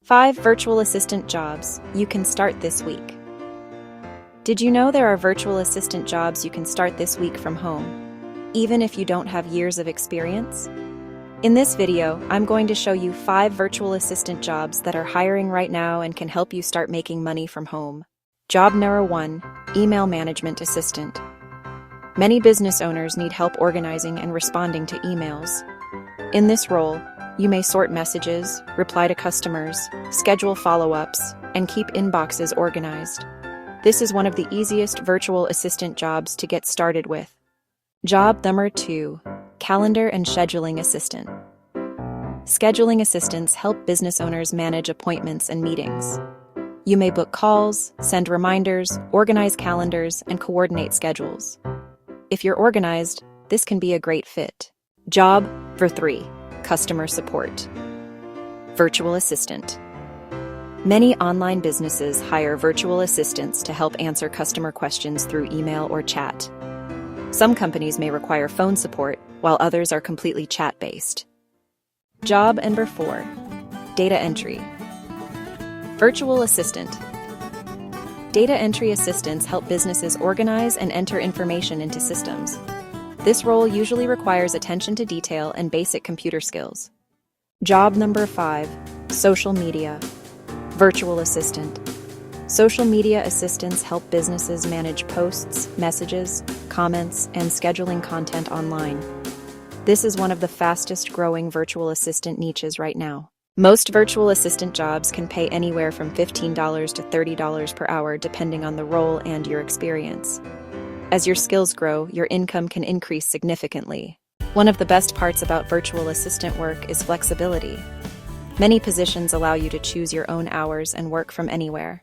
5 virtual assistant jobs you can start this week. Did you know there are virtual assistant jobs you can start this week from home, even if you don't have years of experience? In this video, I'm going to show you 5 virtual assistant jobs that are hiring right now and can help you start making money from home. Job number 1, Email Management Assistant. Many business owners need help organizing and responding to emails. In this role, you may sort messages, reply to customers, schedule follow-ups, and keep inboxes organized. This is one of the easiest virtual assistant jobs to get started with. Job number 2, Calendar and Scheduling Assistant. Scheduling assistants help business owners manage appointments and meetings. You may book calls, send reminders, organize calendars, and coordinate schedules. If you're organized, this can be a great fit. Job number 3, Customer Support. Virtual Assistant. Many online businesses hire virtual assistants to help answer customer questions through email or chat. Some companies may require phone support, while others are completely chat-based. Job number 4, Data Entry. Virtual Assistant. Data entry assistants help businesses organize and enter information into systems. This role usually requires attention to detail and basic computer skills. Job number 5, Social Media. Virtual Assistant. Social media assistants help businesses manage posts, messages, comments, and scheduling content online. This is one of the fastest growing virtual assistant niches right now. Most virtual assistant jobs can pay anywhere from $15 to $30 per hour depending on the role and your experience. As your skills grow, your income can increase significantly. One of the best parts about virtual assistant work is flexibility. Many positions allow you to choose your own hours and work from anywhere.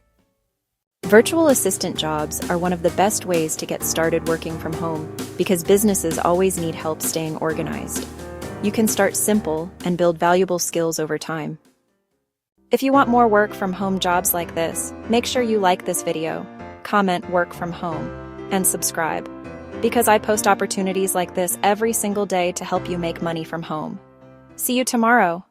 Virtual assistant jobs are one of the best ways to get started working from home because businesses always need help staying organized. You can start simple and build valuable skills over time. If you want more work from home jobs like this, make sure you like this video, comment work from home, and subscribe, because I post opportunities like this every single day to help you make money from home. See you tomorrow.